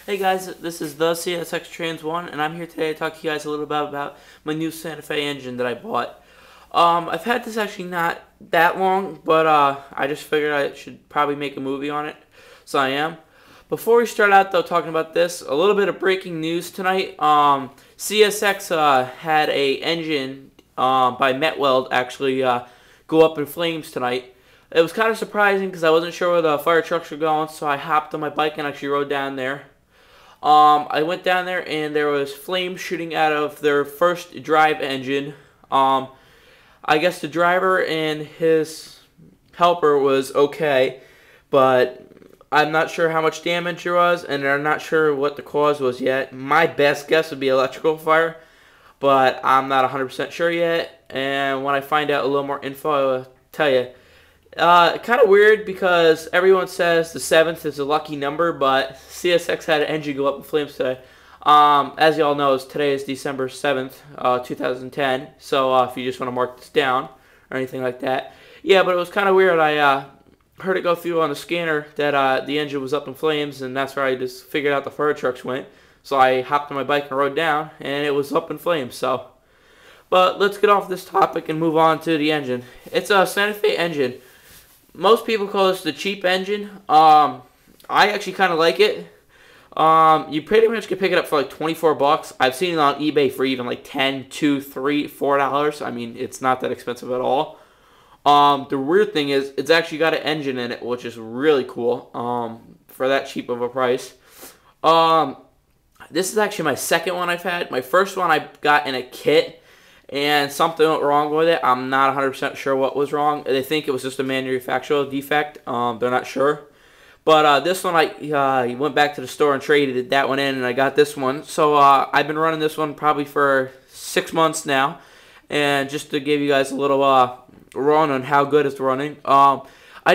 Hey guys, this is the CSX Trans 1, and I'm here today to talk to you guys a little bit about my new Santa Fe engine that I bought. I've had this actually not that long, but I just figured I should probably make a movie on it, so I am. Before we start out though talking about this, a little bit of breaking news tonight. CSX had a engine by Metweld actually go up in flames tonight. It was kind of surprising because I wasn't sure where the fire trucks were going, so I hopped on my bike and actually rode down there. I went down there and there was flames shooting out of their first drive engine. I guess the driver and his helper was okay, but I'm not sure how much damage there was, and I'm not sure what the cause was yet. My best guess would be electrical fire, but I'm not 100% sure yet, and when I find out a little more info, I will tell you. Kind of weird because everyone says the 7th is a lucky number, but CSX had an engine go up in flames today. As y'all know, today is December 7th, 2010, so if you just want to mark this down or anything like that. Yeah, but it was kind of weird. I heard it go through on the scanner that the engine was up in flames, and that's where I just figured out the fire trucks went. So I hopped on my bike and rode down, and it was up in flames, so. But let's get off this topic and move on to the engine. It's a Santa Fe engine. Most people call this the cheap engine. I actually kind of like it. You pretty much can pick it up for like 24 bucks. I've seen it on eBay for even like $10, $2, $3, $4. I mean, it's not that expensive at all. The weird thing is, it's actually got an engine in it, which is really cool for that cheap of a price. This is actually my second one I've had. My first one I got in a kit, and something went wrong with it. I'm not 100% sure what was wrong. They think it was just a manufacturer defect. They're not sure. But this one, I went back to the store and traded that one in, and I got this one. So I've been running this one probably for 6 months now. And just to give you guys a little run on how good it's running. I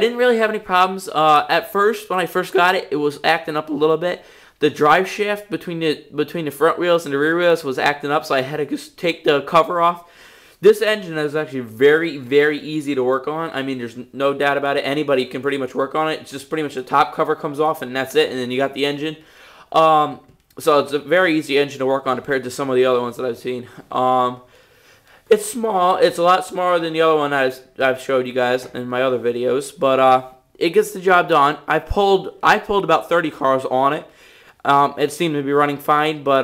didn't really have any problems. At first, when I first got it, it was acting up a little bit. The drive shaft between the front wheels and the rear wheels was acting up, so I had to just take the cover off. This engine is actually very, very easy to work on. I mean, there's no doubt about it. Anybody can pretty much work on it. It's just pretty much the top cover comes off, and that's it, and then you got the engine. So it's a very easy engine to work on compared to some of the other ones that I've seen. It's small. It's a lot smaller than the other one I've showed you guys in my other videos, but it gets the job done. I pulled about 30 cars on it. It seemed to be running fine, but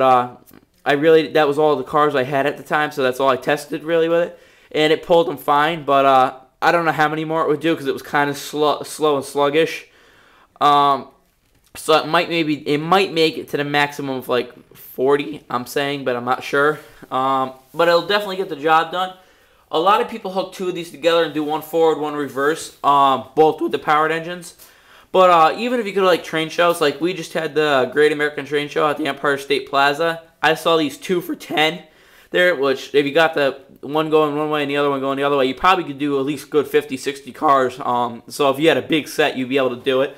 that was all the cars I had at the time, so that's all I tested really with it, and it pulled them fine. But I don't know how many more it would do because it was kind of slow and sluggish. So it might make it to the maximum of like 40. I'm saying, but I'm not sure. But it'll definitely get the job done. A lot of people hook two of these together and do one forward, one reverse, both with the powered engines. But even if you go to like train shows, like we just had the Great American Train Show at the Empire State Plaza, I saw these 2 for $10 there, which if you got the one going one way and the other one going the other way, you probably could do at least good 50, 60 cars. So if you had a big set, you'd be able to do it.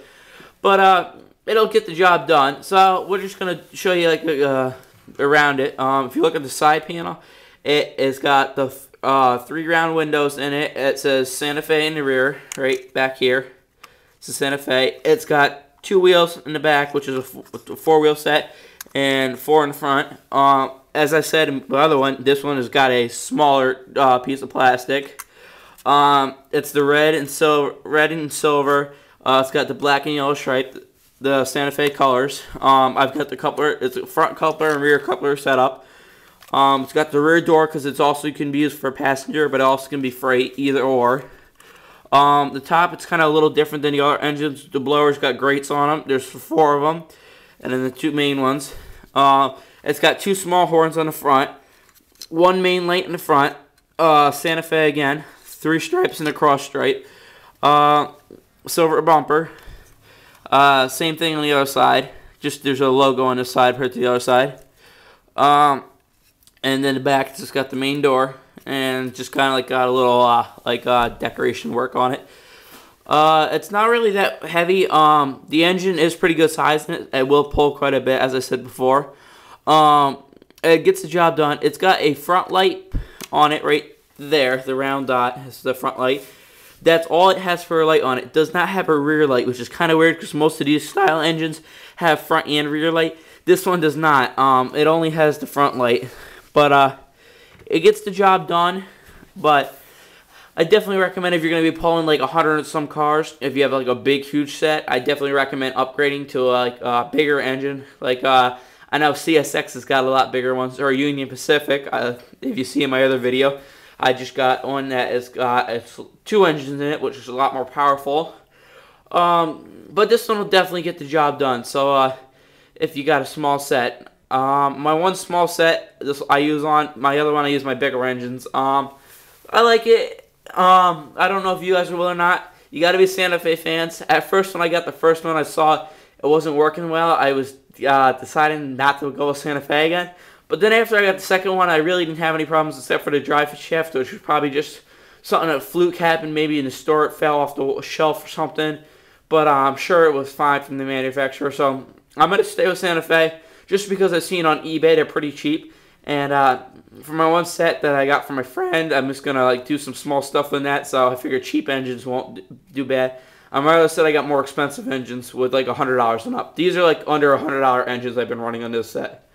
But it'll get the job done. So we're just going to show you like around it. If you look at the side panel, it has got the 3 round windows in it. It says Santa Fe in the rear, right back here. It's a Santa Fe. It's got 2 wheels in the back, which is a 4-wheel set, and 4 in the front. As I said in the other one, this one has got a smaller piece of plastic. It's the red and silver. It's got the black and yellow stripe, the Santa Fe colors. I've got the coupler. It's a front coupler and rear coupler setup. It's got the rear door because it's also can be used for passenger, but it also can be freight, either or. The top, it's kind of a little different than the other engines. The blower's got grates on them. There's 4 of them. And then the 2 main ones. It's got 2 small horns on the front. 1 main light in the front. Santa Fe again. 3 stripes in the cross stripe. Silver bumper. Same thing on the other side. Just there's a logo on this side compared to the other side. And then the back, it's just got the main door. And just kind of like got a little decoration work on it. It's not really that heavy. The engine is pretty good size in it. It will pull quite a bit, as I said before. It gets the job done. It's got a front light on it right there. The round dot is the front light. That's all it has for a light on it. It does not have a rear light, which is kind of weird because most of these style engines have front and rear light. This one does not. It only has the front light. But it gets the job done. But I definitely recommend if you're going to be pulling like 100 and some cars, if you have like a big, huge set, I definitely recommend upgrading to like a bigger engine. Like I know CSX has got a lot bigger ones, or Union Pacific. If you see in my other video, I just got one that has got it's 2 engines in it, which is a lot more powerful. But this one will definitely get the job done. So if you got a small set, my one small set, this I use on my other one. I use my bigger engines. I like it. I don't know if you guys will or not. You got to be Santa Fe fans. At first, when I got the first one, I saw it wasn't working well. I was deciding not to go with Santa Fe again. But then after I got the second one, I really didn't have any problems except for the drive shaft, which was probably just something that fluke happened. Maybe in the store it fell off the shelf or something. But I'm sure it was fine from the manufacturer. So I'm going to stay with Santa Fe just because I've seen on eBay they're pretty cheap. And for my one set that I got from my friend, I'm just going to like do some small stuff in that. So I figure cheap engines won't do bad. My other set I got more expensive engines with like $100 and up. These are like under $100 engines I've been running on this set.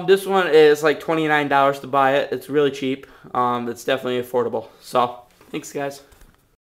This one is like $29 to buy it. It's really cheap. It's definitely affordable. So, thanks guys.